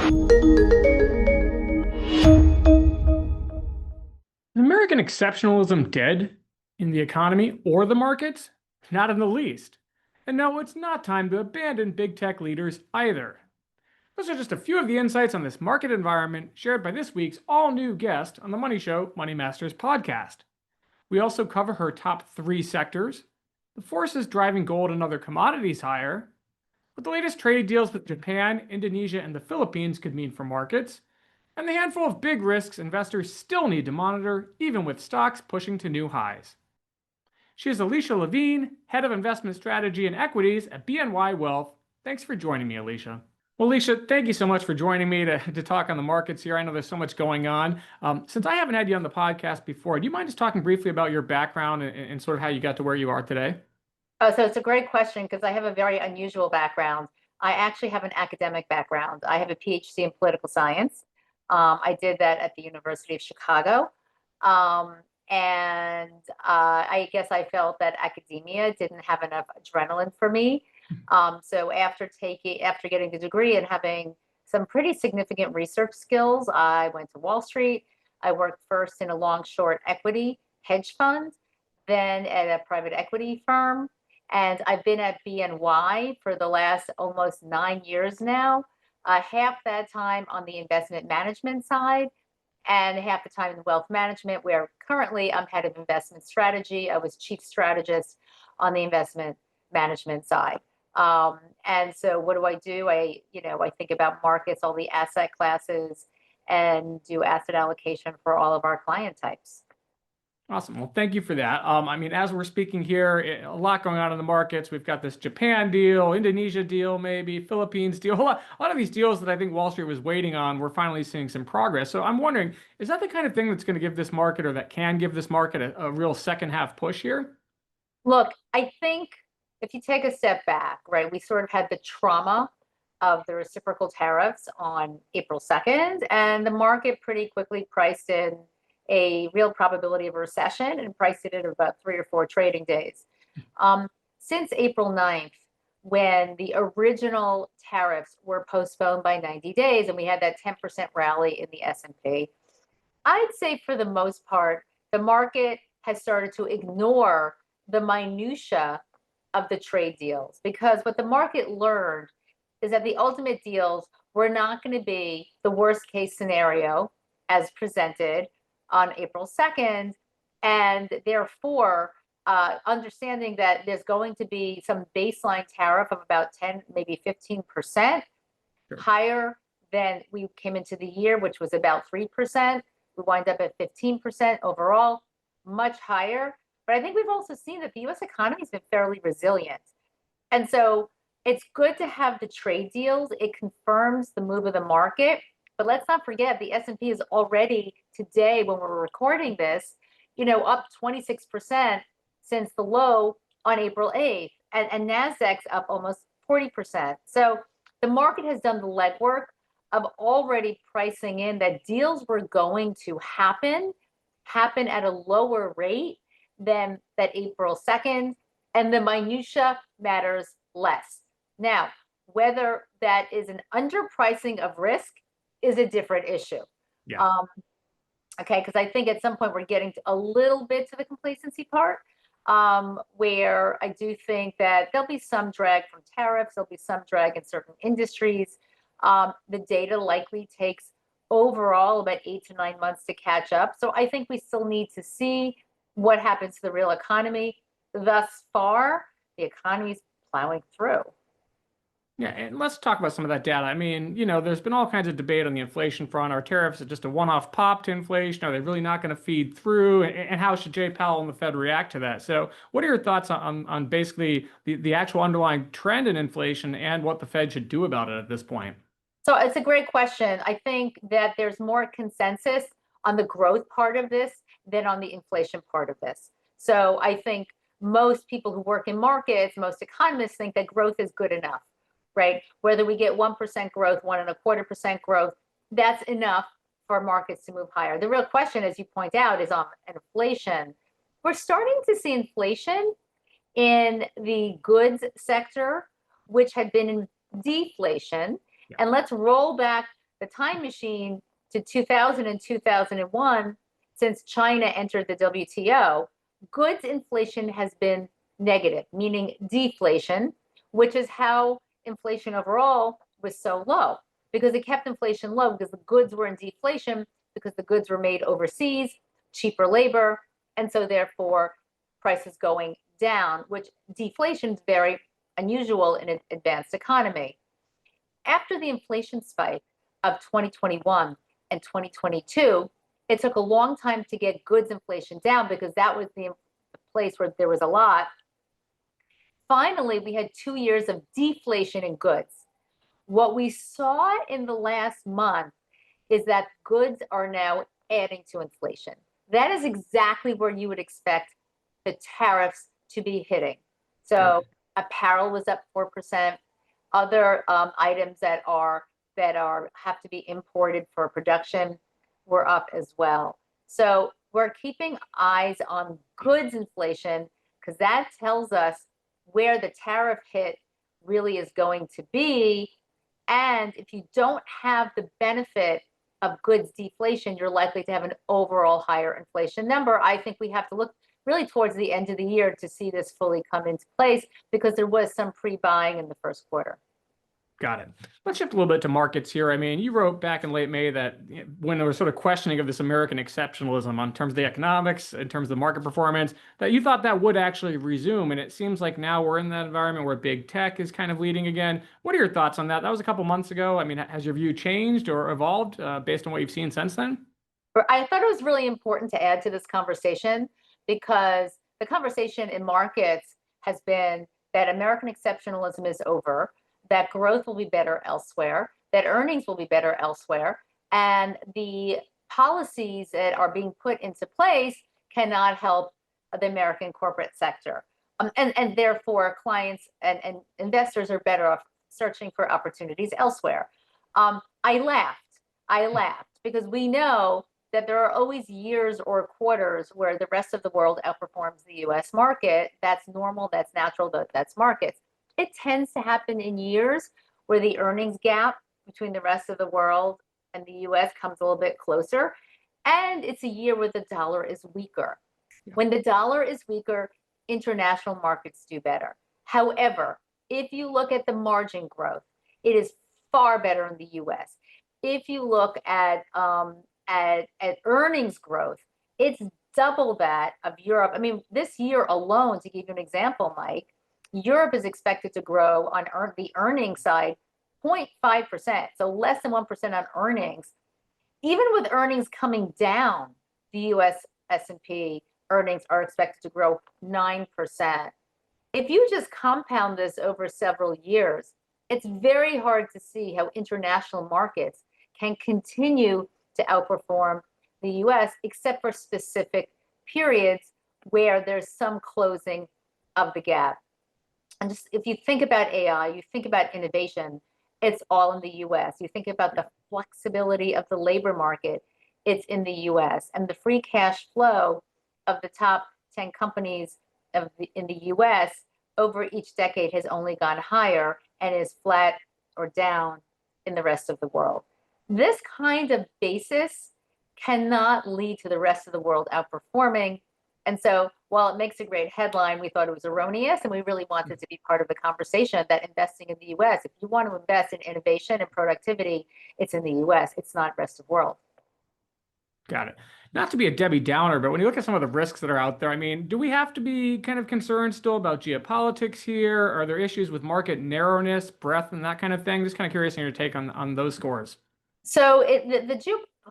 Is American exceptionalism dead in the economy or the markets? Not in the least. And no, it's not time to abandon big tech leaders either. Those are just a few of the insights on this market environment shared by this week's all-new guest on the Money Show MoneyMasters Podcast. We also cover her top 3 sectors, the forces driving gold and other commodities higher, what the latest trade deals with Japan, Indonesia, and the Philippines could mean for markets, and the handful of big risks investors still need to monitor, even with stocks pushing to new highs. She is Alicia Levine, Head of Investment Strategy and Equities at BNY Wealth. Thanks for joining me, Alicia. Well, Alicia, thank you so much for joining me to talk on the markets here. I know there's so much going on. Since I haven't had you on the podcast before, do you mind just talking briefly about your background and sort of how you got to where you are today? Oh, so it's a great question because I have a very unusual background. I actually have an academic background. I have a PhD in political science. I did that at the University of Chicago. And I guess I felt that academia didn't have enough adrenaline for me. So after getting the degree and having some pretty significant research skills, I went to Wall Street. I worked first in a long-short equity hedge fund, then at a private equity firm. And I've been at BNY for the last almost 9 years now. Half that time on the investment management side and half the time in wealth management, where currently I'm head of investment strategy. I was chief strategist on the investment management side. And so what do? I think about markets, all the asset classes, and do asset allocation for all of our client types. Awesome. Well, thank you for that. As we're speaking here, a lot going on in the markets. We've got this Japan deal, Indonesia deal, maybe Philippines deal. A lot of these deals that I think Wall Street was waiting on, we're finally seeing some progress. So I'm wondering, is that the kind of thing that's going to give this market, or that can give this market a real second half push here? Look, I think if you take a step back, right, we sort of had the trauma of the reciprocal tariffs on April 2nd, and the market pretty quickly priced in a real probability of a recession and priced it at about 3 or 4 trading days. Since April 9th, when the original tariffs were postponed by 90 days and we had that 10% rally in the S&P, I'd say for the most part, the market has started to ignore the minutia of the trade deals, because what the market learned is that the ultimate deals were not going to be the worst case scenario as presented on April 2nd, and therefore understanding that there's going to be some baseline tariff of about 10, maybe 15%, higher than we came into the year, which was about 3%. We wind up at 15% overall, much higher. But I think we've also seen that the U.S. economy has been fairly resilient. And so it's good to have the trade deals. It confirms the move of the market. But let's not forget, the S&P is already today, when we're recording this, up 26% since the low on April 8th. And NASDAQ's up almost 40%. So the market has done the legwork of already pricing in that deals were going to happen at a lower rate than that April 2nd, and the minutia matters less. Now, whether that is an underpricing of risk is a different issue. Yeah. Because I think at some point we're getting a little bit to the complacency part, where I do think that there'll be some drag from tariffs, there'll be some drag in certain industries. The data likely takes overall about 8 to 9 months to catch up. So I think we still need to see what happens to the real economy. Thus far, the economy's plowing through. Yeah, and let's talk about some of that data. There's been all kinds of debate on the inflation front. Are tariffs just a one-off pop to inflation? Are they really not going to feed through? And how should Jay Powell and the Fed react to that? So what are your thoughts on basically the actual underlying trend in inflation and what the Fed should do about it at this point? So it's a great question. I think that there's more consensus on the growth part of this than on the inflation part of this. So I think most people who work in markets, most economists think that growth is good enough. Right? Whether we get 1% growth, 1.25% growth, that's enough for markets to move higher. The real question, as you point out, is on inflation. We're starting to see inflation in the goods sector, which had been in deflation. Yeah. And let's roll back the time machine to 2000 and 2001, since China entered the WTO, goods inflation has been negative, meaning deflation, which is how inflation overall was so low, because it kept inflation low because the goods were in deflation, because the goods were made overseas, cheaper labor, and so therefore prices going down, which deflation is very unusual in an advanced economy. After the inflation spike of 2021 and 2022, it took a long time to get goods inflation down because that was the place where there was a lot. Finally, we had 2 years of deflation in goods. What we saw in the last month is that goods are now adding to inflation. That is exactly where you would expect the tariffs to be hitting. So apparel was up 4%. Other items that have to be imported for production were up as well. So we're keeping eyes on goods inflation because that tells us where the tariff hit really is going to be. And if you don't have the benefit of goods deflation, you're likely to have an overall higher inflation number. I think we have to look really towards the end of the year to see this fully come into place because there was some pre-buying in the first quarter. Got it. Let's shift a little bit to markets here. I mean, you wrote back in late May that when there was sort of questioning of this American exceptionalism on terms of the economics, in terms of the market performance, that you thought that would actually resume. And it seems like now we're in that environment where big tech is kind of leading again. What are your thoughts on that? That was a couple months ago. I mean, has your view changed or evolved based on what you've seen since then? I thought it was really important to add to this conversation because the conversation in markets has been that American exceptionalism is over, that growth will be better elsewhere, that earnings will be better elsewhere, and the policies that are being put into place cannot help the American corporate sector. And therefore, clients and investors are better off searching for opportunities elsewhere. I laughed because we know that there are always years or quarters where the rest of the world outperforms the US market. That's normal, that's natural, that's markets. It tends to happen in years where the earnings gap between the rest of the world and the US comes a little bit closer. And it's a year where the dollar is weaker. When the dollar is weaker, international markets do better. However, if you look at the margin growth, it is far better in the US. If you look at earnings growth, it's double that of Europe. I mean, this year alone, to give you an example, Mike, Europe is expected to grow on the earnings side 0.5%, so less than 1% on earnings. Even with earnings coming down, the US S&P earnings are expected to grow 9%. If you just compound this over several years, it's very hard to see how international markets can continue to outperform the US, except for specific periods where there's some closing of the gap. And just if you think about AI, you think about innovation, it's all in the US. You think about the flexibility of the labor market, it's in the US. And the free cash flow of the top 10 companies in the US over each decade has only gone higher and is flat or down in the rest of the world. This kind of basis cannot lead to the rest of the world outperforming. And so while it makes a great headline, we thought it was erroneous, and we really wanted to be part of the conversation that investing in the US, if you want to invest in innovation and productivity, it's in the US, it's not rest of the world. Got it. Not to be a Debbie Downer, but when you look at some of the risks that are out there, I mean, do we have to be kind of concerned still about geopolitics here? Are there issues with market narrowness, breadth, and that kind of thing? Just kind of curious on your take on those scores. So the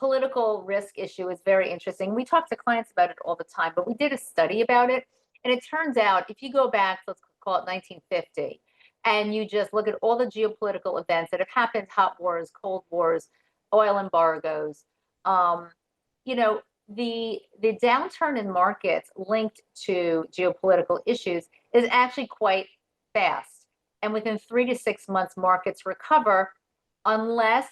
geopolitical risk issue is very interesting. We talk to clients about it all the time, but we did a study about it. And it turns out if you go back, let's call it 1950, and you just look at all the geopolitical events that have happened, hot wars, cold wars, oil embargoes, the downturn in markets linked to geopolitical issues is actually quite fast. And within 3 to 6 months, markets recover unless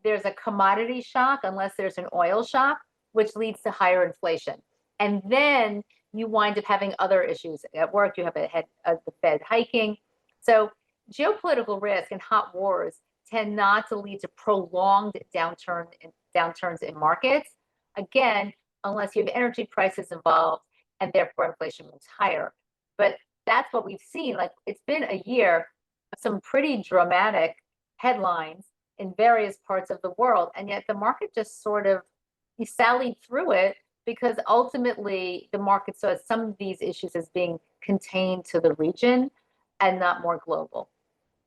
there's a commodity shock, unless there's an oil shock, which leads to higher inflation. And then you wind up having other issues at work. You have the Fed hiking. So geopolitical risk and hot wars tend not to lead to prolonged downturns in markets. Again, unless you have energy prices involved and therefore inflation moves higher. But that's what we've seen. Like, it's been a year of some pretty dramatic headlines in various parts of the world, and yet the market just sort of sallied through it because ultimately the market saw some of these issues as being contained to the region and not more global.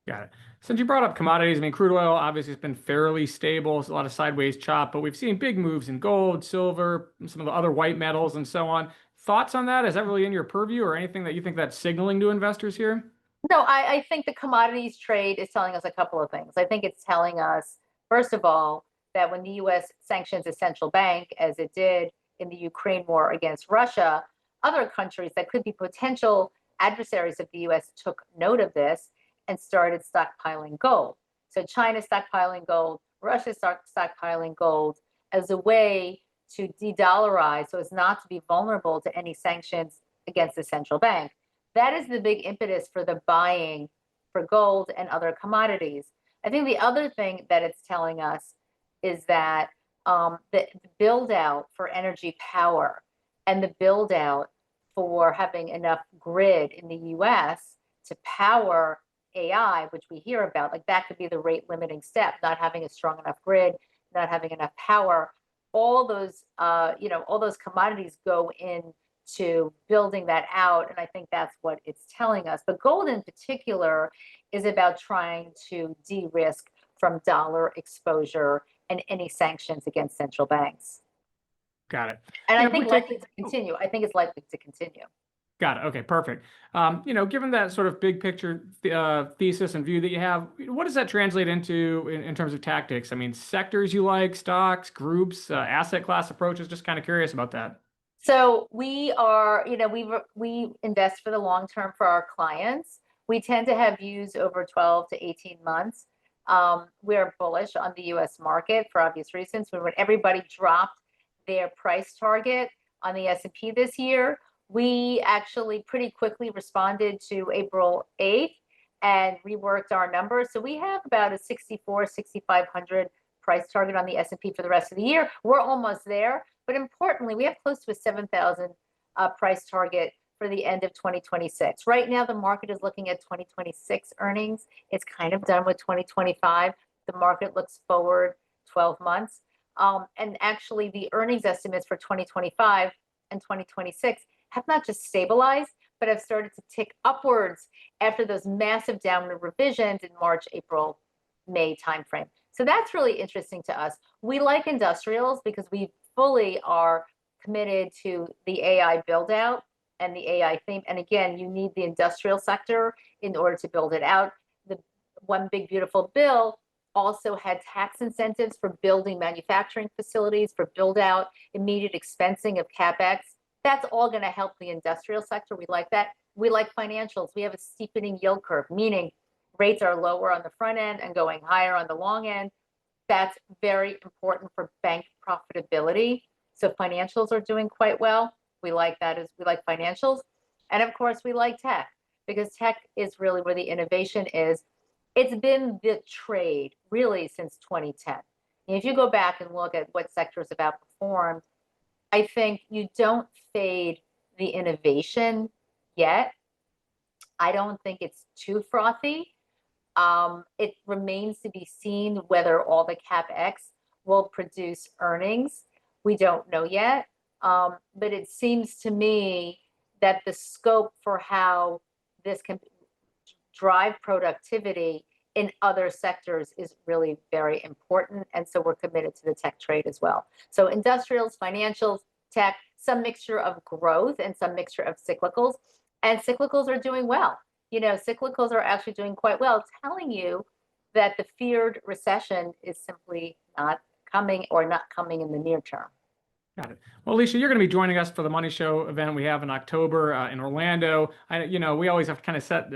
Got it. Since you brought up commodities, I mean, crude oil obviously has been fairly stable. It's a lot of sideways chop, but we've seen big moves in gold, silver, some of the other white metals, and so on. Thoughts on that? Is that really in your purview, or anything that you think that's signaling to investors here? No, I think the commodities trade is telling us a couple of things. I think it's telling us, first of all, that when the US sanctions a central bank, as it did in the Ukraine war against Russia, other countries that could be potential adversaries of the US took note of this and started stockpiling gold. So China stockpiling gold, Russia stockpiling gold as a way to de-dollarize so as not to be vulnerable to any sanctions against the central bank. That is the big impetus for the buying for gold and other commodities. I think the other thing that it's telling us is that the build out for energy power and the build out for having enough grid in the US to power AI, which we hear about, like that could be the rate limiting step, not having a strong enough grid, not having enough power. All those, all those commodities go into building that out. And I think that's what it's telling us. But gold in particular is about trying to de-risk from dollar exposure and any sanctions against central banks. Got it. And You I know, if we think take, likely to continue. I think it's likely to continue. got it. Okay, perfect. Given that sort of big picture thesis and view that you have, what does that translate into in terms of tactics? I mean, sectors you like, stocks, groups, asset class approaches. Just kind of curious about that. So we are, we invest for the long term for our clients. We tend to have views over 12 to 18 months. We're bullish on the US market for obvious reasons. When everybody dropped their price target on the S&P this year, we actually pretty quickly responded to April 8th and reworked our numbers. So we have about a 6,500 price target on the S&P for the rest of the year. We're almost there. But importantly, we have close to a 7,000 price target for the end of 2026. Right now, the market is looking at 2026 earnings. It's kind of done with 2025. The market looks forward 12 months. And actually, the earnings estimates for 2025 and 2026 have not just stabilized, but have started to tick upwards after those massive downward revisions in March, April, May timeframe. So that's really interesting to us. We like industrials because we fully are committed to the AI build out and the AI theme. And again, you need the industrial sector in order to build it out. The One Big Beautiful Bill also had tax incentives for building manufacturing facilities, for build out, immediate expensing of CapEx. That's all going to help the industrial sector. We like that. We like financials. We have a steepening yield curve, meaning rates are lower on the front end and going higher on the long end. That's very important for bank profitability. So financials are doing quite well. We like that as we like financials. And of course, we like tech because tech is really where the innovation is. It's been the trade really since 2010. And if you go back and look at what sectors have outperformed, I think you don't fade the innovation yet. I don't think it's too frothy. It remains to be seen whether all the CapEx will produce earnings. We don't know yet. But it seems to me that the scope for how this can drive productivity in other sectors is really very important. And so we're committed to the tech trade as well. So industrials, financials, tech, some mixture of growth and some mixture of cyclicals. And cyclicals are doing well. Cyclicals are actually doing quite well, telling you that the feared recession is simply not coming or not coming in the near term. Got it. Well, Alicia, you're going to be joining us for the Money Show event we have in October in Orlando. We always have to kind of set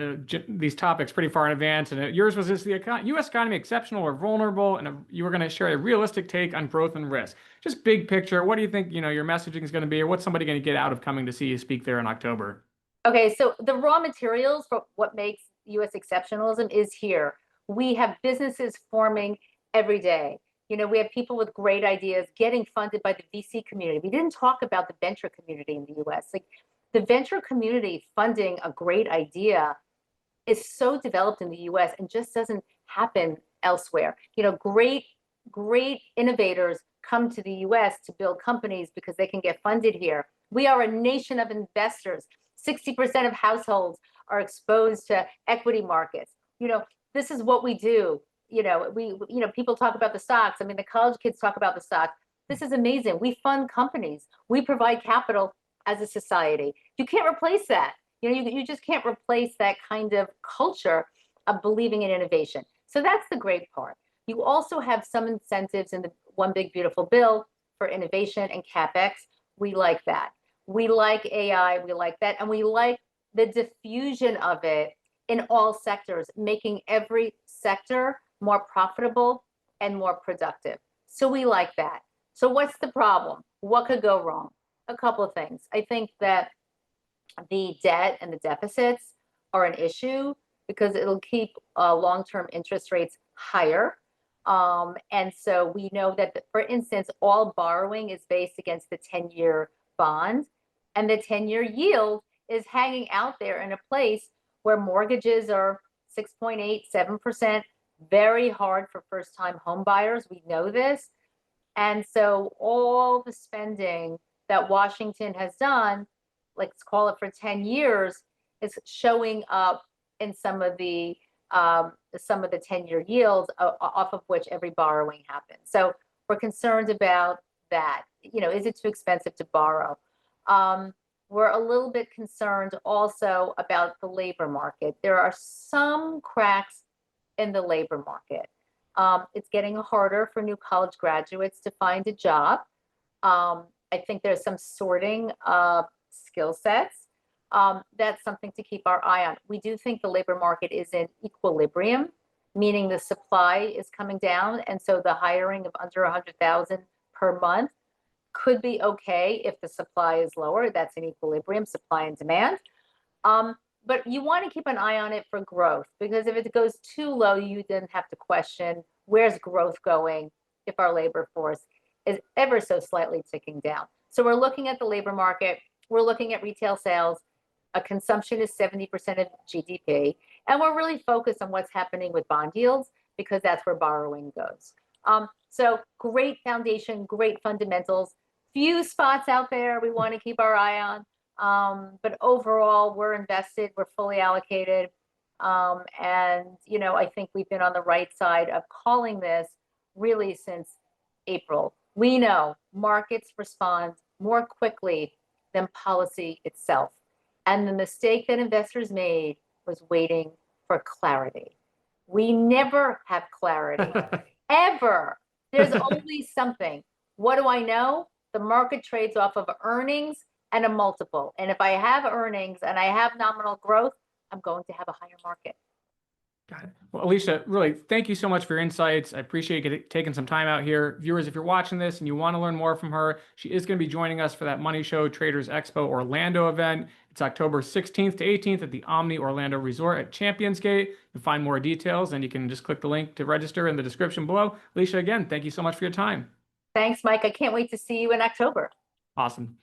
these topics pretty far in advance. And yours was this: the U.S. economy exceptional or vulnerable? And you were going to share a realistic take on growth and risk. Just big picture. What do you think your messaging is going to be, or what's somebody going to get out of coming to see you speak there in October? Okay, so the raw materials for what makes U.S. exceptionalism is here. We have businesses forming every day. We have people with great ideas getting funded by the VC community. We didn't talk about the venture community in the US. Like, the venture community funding a great idea is so developed in the US and just doesn't happen elsewhere. Great innovators come to the US to build companies because they can get funded here. We are a nation of investors. 60% of households are exposed to equity markets. This is what we do. People talk about the stocks. I mean, the college kids talk about the stocks. This is amazing. We fund companies. We provide capital as a society. You can't replace that. You just can't replace that kind of culture of believing in innovation. So that's the great part. You also have some incentives in the One Big Beautiful Bill for innovation and CapEx. We like that. We like AI. We like that. And we like the diffusion of it in all sectors, making every sector more profitable and more productive. So we like that. So what's the problem? What could go wrong? A couple of things. I think that the debt and the deficits are an issue because it'll keep long-term interest rates higher. And so we know that, for instance, all borrowing is based against the 10-year bond, and the 10-year yield is hanging out there in a place where mortgages are 6.8, 7%, very hard for first-time home buyers. We know this. And so all the spending that Washington has done, let's call it for 10 years, is showing up in some of the 10-year yields off of which every borrowing happens. So we're concerned about that. Is it too expensive to borrow? We're a little bit concerned also about the labor market. There are some cracks in the labor market. It's getting harder for new college graduates to find a job. I think there's some sorting of skill sets. That's something to keep our eye on. We do think the labor market is in equilibrium, meaning the supply is coming down. And so the hiring of under 100,000 per month could be okay if the supply is lower. That's in equilibrium, supply and demand. But you want to keep an eye on it for growth, because if it goes too low, you then have to question, where's growth going if our labor force is ever so slightly ticking down? So we're looking at the labor market. We're looking at retail sales. Consumption is 70% of GDP. And we're really focused on what's happening with bond yields, because that's where borrowing goes. So great foundation, great fundamentals. Few spots out there we want to keep our eye on. But overall, we're invested, we're fully allocated. And, I think we've been on the right side of calling this really since April. We know markets respond more quickly than policy itself. And the mistake that investors made was waiting for clarity. We never have clarity, ever. There's always something. What do I know? The market trades off of earnings and a multiple. And if I have earnings and I have nominal growth, I'm going to have a higher market. Got it. Well, Alicia, really, thank you so much for your insights. I appreciate you taking some time out here. Viewers, if you're watching this and you want to learn more from her, she is going to be joining us for that Money Show Traders Expo Orlando event. It's October 16th to 18th at the Omni Orlando Resort at Champions Gate. You can find more details, and you can just click the link to register in the description below. Alicia, again, thank you so much for your time. Thanks, Mike. I can't wait to see you in October. Awesome.